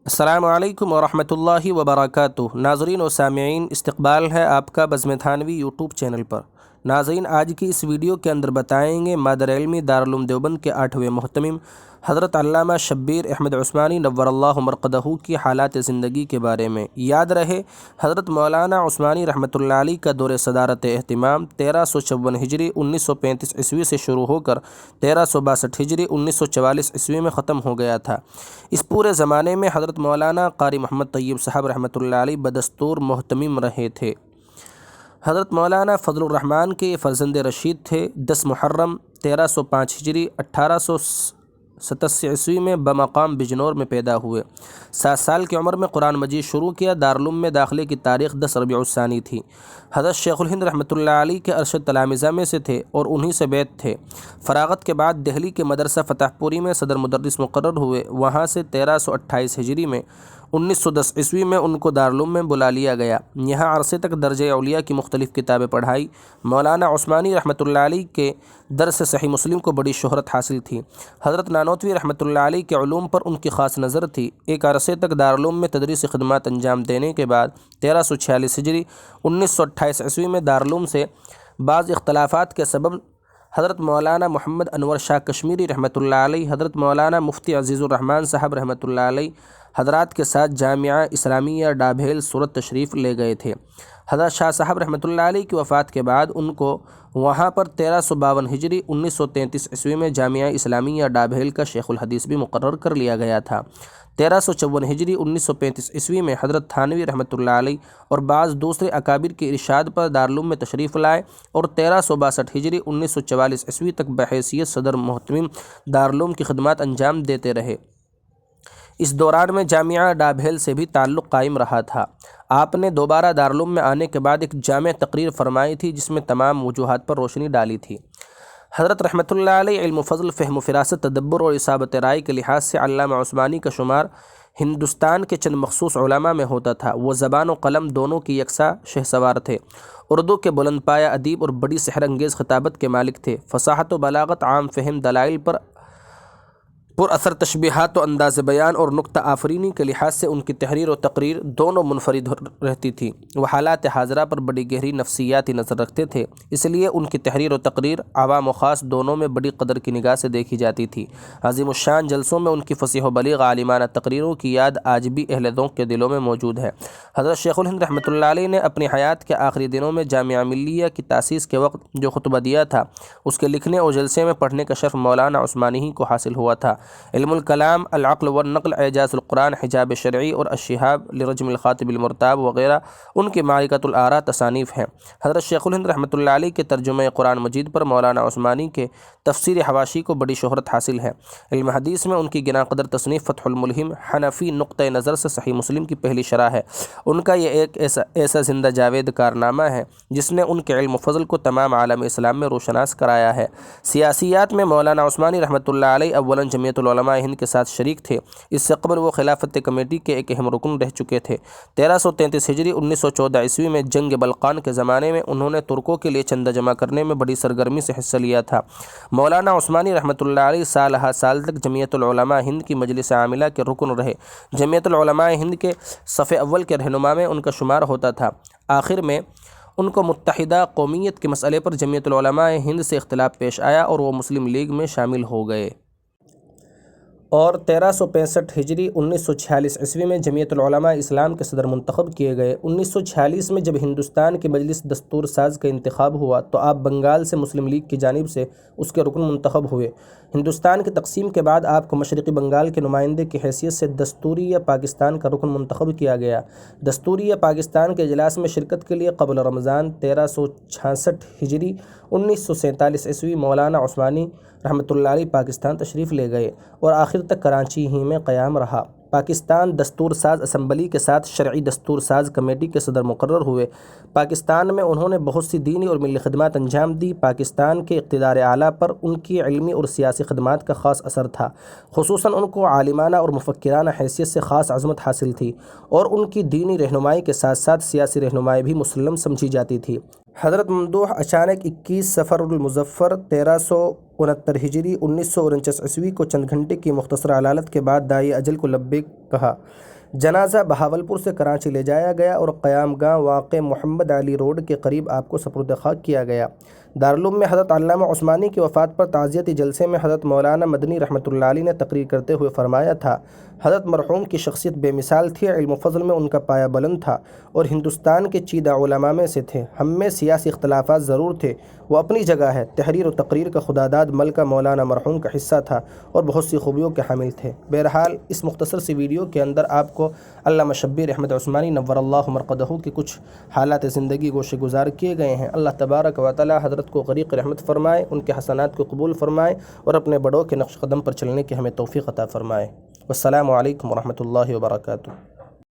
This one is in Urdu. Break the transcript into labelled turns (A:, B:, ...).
A: السلام علیکم ورحمۃ اللہ وبرکاتہ۔ ناظرین و سامعین، استقبال ہے آپ کا بزم تھانوی یوٹیوب چینل پر۔ ناظرین، آج کی اس ویڈیو کے اندر بتائیں گے مادر علمی دارالعلوم دیوبند کے 8ویں محتمم حضرت علامہ شبیر احمد عثمانی نور اللہ مرقدہ کی حالات زندگی کے بارے میں۔ یاد رہے، حضرت مولانا عثمانی رحمۃ اللہ علیہ کا دور صدارت اہتمام 1354 ہجری 1935 عیسوی سے شروع ہو کر 1362 ہجری 1944 عیسوی میں ختم ہو گیا تھا۔ اس پورے زمانے میں حضرت مولانا قاری محمد طیب صاحب رحمۃ اللہ علیہ بدستور محتمم رہے تھے۔ حضرت مولانا فضل الرحمن کے یہ فرزند رشید تھے۔ 10 محرم 1305 ہجری 1887 عیسوی میں بمقام بجنور میں پیدا ہوئے۔ 7 سال کی عمر میں قرآن مجید شروع کیا۔ دارالعلوم میں داخلے کی تاریخ 10 ربیع الثانی تھی۔ حضرت شیخ الہند رحمۃ اللہ علیہ کے ارشد تلامذہ میں سے تھے اور انہی سے بیعت تھے۔ فراغت کے بعد دہلی کے مدرسہ فتح پوری میں صدر مدرس مقرر ہوئے۔ وہاں سے 1328 ہجری میں 1910 عیسوی میں ان کو دارالعلوم میں بلا لیا گیا۔ یہاں عرصے تک درجہ اولیاء کی مختلف کتابیں پڑھائی۔ مولانا عثمانی رحمۃ اللہ علیہ کے درس صحیح مسلم کو بڑی شہرت حاصل تھی۔ حضرت نانوتوی رحمۃ اللہ علیہ کے علوم پر ان کی خاص نظر تھی۔ ایک عرصے تک دارالعلوم میں تدریسی خدمات انجام دینے کے بعد 1346 ہجری 1928 عیسوی میں دارالعلوم سے بعض اختلافات کے سبب حضرت مولانا محمد انور شاہ کشمیری رحمۃ اللہ علیہ، حضرت مولانا مفتی عزیز الرحمن صاحب رحمۃ اللہ علیہ حضرات کے ساتھ جامعہ اسلامیہ ڈابھیل سورت تشریف لے گئے تھے۔ حضرت شاہ صاحب رحمۃ اللہ علیہ کی وفات کے بعد ان کو وہاں پر 1352 ہجری 1933 عیسوی میں جامعہ اسلامیہ ڈابھیل کا شیخ الحدیث بھی مقرر کر لیا گیا تھا۔ 1354 ہجری 1935 عیسوی میں حضرت تھانوی رحمۃ اللہ علیہ اور بعض دوسرے اکابر کے ارشاد پر دارالعلوم میں تشریف لائے اور 1362 ہجری 1944 عیسوی تک بحیثیت صدر محتمم دارالعلوم کی خدمات انجام دیتے رہے۔ اس دوران میں جامعہ ڈابھیل سے بھی تعلق قائم رہا تھا۔ آپ نے دوبارہ دارالعلوم میں آنے کے بعد ایک جامع تقریر فرمائی تھی جس میں تمام وجوہات پر روشنی ڈالی تھی۔ حضرت رحمۃ اللہ علیہ علم و فضل، فہم و فراست، تدبر اور اصابت رائے کے لحاظ سے علامہ عثمانی کا شمار ہندوستان کے چند مخصوص علماء میں ہوتا تھا۔ وہ زبان و قلم دونوں کی یکساں شہسوار تھے۔ اردو کے بلند پایہ ادیب اور بڑی سحر انگیز خطابت کے مالک تھے۔ فصاحت و بلاغت، عام فہم، دلائل پر اثر تشبیہات و انداز بیان اور نکتہ آفرینی کے لحاظ سے ان کی تحریر و تقریر دونوں منفرد رہتی تھی۔ وہ حالات حاضرہ پر بڑی گہری نفسیاتی نظر رکھتے تھے، اس لیے ان کی تحریر و تقریر عوام و خاص دونوں میں بڑی قدر کی نگاہ سے دیکھی جاتی تھی۔ عظیم الشان جلسوں میں ان کی فصیح و بلیغ عالمانہ تقریروں کی یاد آج بھی اہل ذوق کے دلوں میں موجود ہے۔ حضرت شیخ الہند رحمۃ اللہ علیہ نے اپنی حیات کے آخری دنوں میں جامعہ ملیہ کی تاسیس کے وقت جو خطبہ دیا تھا، اس کے لکھنے اور جلسے میں پڑھنے کا شرف مولانا عثمانی ہی کو حاصل ہوا تھا۔ علم الکلام، العقل والنقل، اعجاز القرآن، حجاب شرعی اور الشہاب لرجم الخاطب المرتاب وغیرہ ان کی معرکۃ الآراء تصانیف ہیں۔ حضرت شیخ الہند رحمۃ اللہ علیہ کے ترجمہ قرآن مجید پر مولانا عثمانی کے تفسیر حواشی کو بڑی شہرت حاصل ہے۔ علم حدیث میں ان کی گراں قدر تصنیف فتح الملہم حنفی نقطۂ نظر سے صحیح مسلم کی پہلی شرح ہے۔ ان کا یہ ایک ایسا زندہ جاوید کارنامہ ہے جس نے ان کے علم و فضل کو تمام عالم اسلام میں روشناس کرایا ہے۔ سیاسیات میں مولانا عثمانی رحمۃ اللہ علیہ اولاً جمعیت العلماء ہند کے ساتھ شریک تھے۔ اس سے قبل وہ خلافت کمیٹی کے ایک اہم رکن رہ چکے تھے۔ 1333 ہجری 1914 عیسوی میں جنگ بلقان کے زمانے میں انہوں نے ترکوں کے لیے چندہ جمع کرنے میں بڑی سرگرمی سے حصہ لیا تھا۔ مولانا عثمانی رحمۃ اللہ علیہ سال ہا سال تک جمعیت العلماء ہند کی مجلس عاملہ کے رکن رہے۔ جمعیت العلماء ہند کے صف اول کے رہنما میں ان کا شمار ہوتا تھا۔ آخر میں ان کو متحدہ قومیت کے مسئلے پر جمعیت العلماء ہند سے اختلاف پیش آیا اور وہ مسلم لیگ میں شامل ہو گئے اور 1365 ہجری 1946 عیسوی میں جمعیت العلماء اسلام کے صدر منتخب کیے گئے۔ 1946 میں جب ہندوستان کی مجلس دستور ساز کا انتخاب ہوا تو آپ بنگال سے مسلم لیگ کی جانب سے اس کے رکن منتخب ہوئے۔ ہندوستان کی تقسیم کے بعد آپ کو مشرقی بنگال کے نمائندے کی حیثیت سے دستوریہ پاکستان کا رکن منتخب کیا گیا۔ دستوریہ پاکستان کے اجلاس میں شرکت کے لیے قبل رمضان 1366 ہجری 1947 عیسوی مولانا عثمانی رحمۃ اللہ علیہ پاکستان تشریف لے گئے اور آخر تک کراچی ہی میں قیام رہا۔ پاکستان دستور ساز اسمبلی کے ساتھ شرعی دستور ساز کمیٹی کے صدر مقرر ہوئے۔ پاکستان میں انہوں نے بہت سی دینی اور ملی خدمات انجام دی۔ پاکستان کے اقتدار اعلیٰ پر ان کی علمی اور سیاسی خدمات کا خاص اثر تھا، خصوصاً ان کو عالمانہ اور مفکرانہ حیثیت سے خاص عظمت حاصل تھی اور ان کی دینی رہنمائی کے ساتھ ساتھ سیاسی رہنمائی بھی مسلم سمجھی جاتی تھی۔ حضرت ممدوح اچانک 21 صفر المظفر 1369 ہجری 1949 عیسوی کو چند گھنٹے کی مختصر علالت کے بعد داعی اجل کو لبیک کہا۔ جنازہ بہاولپور سے کراچی لے جایا گیا اور قیام گاہ واقع محمد علی روڈ کے قریب آپ کو سپرد خاک کیا گیا۔ دارالعلوم میں حضرت علامہ عثمانی کی وفات پر تعزیتی جلسے میں حضرت مولانا مدنی رحمۃ اللہ علیہ نے تقریر کرتے ہوئے فرمایا تھا، حضرت مرحوم کی شخصیت بے مثال تھی، علم و فضل میں ان کا پایہ بلند تھا اور ہندوستان کے چیدہ علماء میں سے تھے۔ ہم میں سیاسی اختلافات ضرور تھے، وہ اپنی جگہ ہے، تحریر و تقریر کا خداداد ملکہ مولانا مرحوم کا حصہ تھا اور بہت سی خوبیوں کے حامل تھے۔ بہرحال اس مختصر سی ویڈیو کے اندر آپ کو علامہ شبیر احمد عثمانی نور اللہ مرقدہ کی کچھ حالات زندگی گوشے گزار کیے گئے ہیں۔ اللہ تبارک و تعالی حضرت کو غریق رحمت فرمائے، ان کے حسنات کو قبول فرمائے اور اپنے بڑوں کے نقش قدم پر چلنے کی ہمیں توفیق عطا فرمائے۔ والسلام علیکم ورحمۃ اللہ وبرکاتہ۔